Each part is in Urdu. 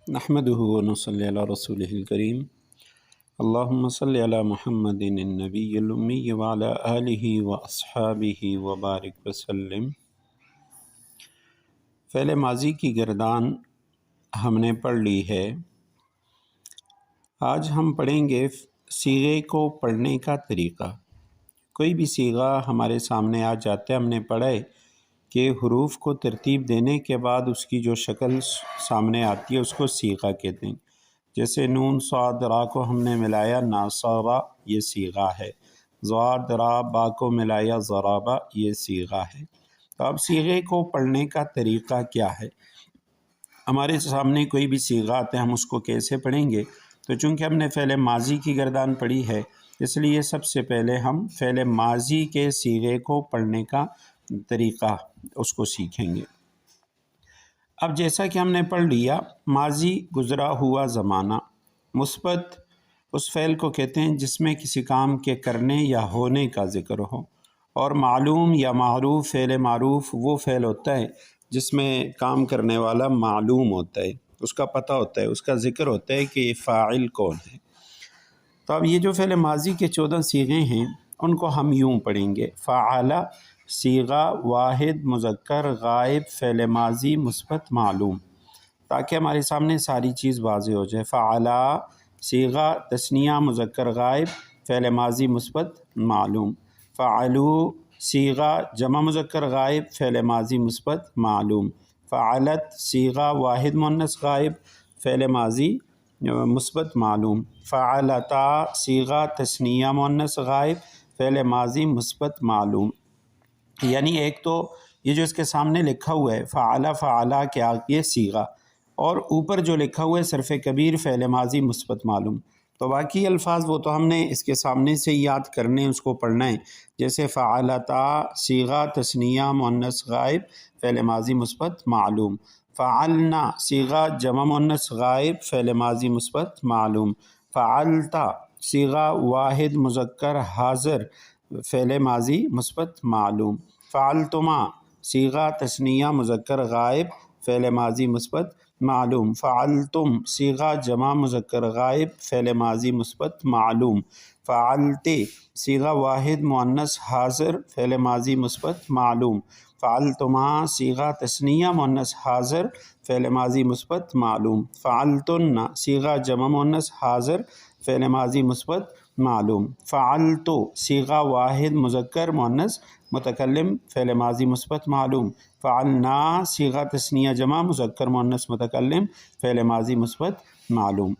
نحمدہ و نصلی علی رسولہ الکریم اللہم صلی علی محمد النبی الامی وعلی آلہ و اصحابہ وبارک وسلم۔ فعل ماضی کی گردان ہم نے پڑھ لی ہے۔ آج ہم پڑھیں گے صیغے کو پڑھنے کا طریقہ۔ کوئی بھی صیغہ ہمارے سامنے آ جاتا ہے، ہم نے پڑھا ہے کہ حروف کو ترتیب دینے کے بعد اس کی جو شکل سامنے آتی ہے اس کو صیغہ کہتے ہیں۔ جیسے نون صاد را کو ہم نے ملایا ناصرہ، یہ صیغہ ہے۔ ضاد را با کو ملایا ضربہ، یہ صیغہ ہے۔ تو اب صیغے کو پڑھنے کا طریقہ کیا ہے؟ ہمارے سامنے کوئی بھی صیغہ آتا ہے، ہم اس کو کیسے پڑھیں گے؟ تو چونکہ ہم نے فعل ماضی کی گردان پڑھی ہے، اس لیے سب سے پہلے ہم فعل ماضی کے صیغے کو پڑھنے کا طریقہ اس کو سیکھیں گے۔ اب جیسا کہ ہم نے پڑھ لیا، ماضی گزرا ہوا زمانہ، مثبت اس فعل کو کہتے ہیں جس میں کسی کام کے کرنے یا ہونے کا ذکر ہو، اور معلوم یا معروف فعل معروف وہ فعل ہوتا ہے جس میں کام کرنے والا معلوم ہوتا ہے، اس کا پتہ ہوتا ہے، اس کا ذکر ہوتا ہے کہ فاعل کون ہے۔ تو اب یہ جو فعل ماضی کے 14 صیغے ہیں ان کو ہم یوں پڑھیں گے۔ فعل صیغہ واحد مذکر غائب فعل ماضی مثبت معلوم، تاکہ ہمارے سامنے ساری چیز واضح ہو جائے۔ فعل صیغہ تثنیہ مذکر غائب فعل ماضی مثبت معلوم۔ فعلو صیغہ جمع مذکر غائب فعل ماضی مثبت معلوم۔ فعلت صیغہ واحد مؤنث غائب فعل ماضی مثبت معلوم۔ فعلتا صیغہ تثنیہ مؤنث غائب فعل ماضی مثبت معلوم۔ یعنی ایک تو یہ جو اس کے سامنے لکھا ہوا ہے فعلا فعلا کیا، یہ صیغہ، اور اوپر جو لکھا ہوا ہے صرف کبیر فعل ماضی مثبت معلوم، تو باقی الفاظ وہ تو ہم نے اس کے سامنے سے یاد کرنے، اس کو پڑھنا ہے۔ جیسے فعلتا صیغہ تثنیہ مؤنث غائب فعل ماضی مثبت معلوم۔ فعلنا صیغہ جمع مؤنث غائب فعل ماضی مثبت معلوم۔ فعلتا صیغہ واحد مذکر حاضر فعل ماضی مثبت معلوم۔ فعلتما صیغہ تثنیہ مذکر غائب فعل ماضی مثبت معلوم۔ فعلتم صیغہ جمع مذکر غائب فعل ماضی مثبت معلوم۔ فعلتے صیغہ واحد مؤنث حاضر فعل ماضی مثبت معلوم۔ فعلتما صیغہ تثنیہ مؤنث حاضر فعل ماضی مثبت معلوم۔ فعلتن صیغہ جمع مؤنث حاضر فعل ماضی مثبت معلوم۔ فعلتو صیغہ واحد مذکر مؤنث متکلم فعل ماضی مثبت معلوم۔ فعلنا صیغہ تثنیہ جمع مذکر مؤنث متکلم فعل ماضی مثبت معلوم۔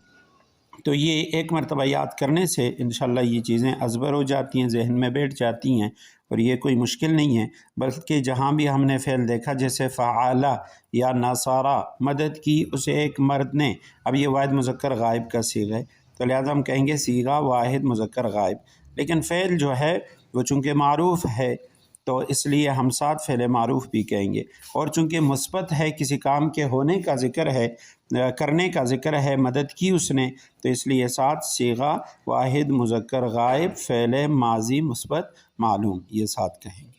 تو یہ ایک مرتبہ یاد کرنے سے انشاءاللہ یہ چیزیں ازبر ہو جاتی ہیں، ذہن میں بیٹھ جاتی ہیں، اور یہ کوئی مشکل نہیں ہے، بلکہ جہاں بھی ہم نے فعل دیکھا جیسے فعالہ یا نصارہ مدد کی اسے ایک مرد نے، اب یہ واحد مذکر غائب کا صیغہ ہے تو لہٰذا ہم کہیں گے صیغہ واحد مذکر غائب، لیکن فعل جو ہے وہ چونکہ معروف ہے تو اس لیے ہم ساتھ فعل معروف بھی کہیں گے، اور چونکہ مثبت ہے کسی کام کے ہونے کا ذکر ہے، کرنے کا ذکر ہے، مدد کی اس نے، تو اس لیے ساتھ صیغہ واحد مذکر غائب فعل ماضی مثبت معلوم یہ ساتھ کہیں گے۔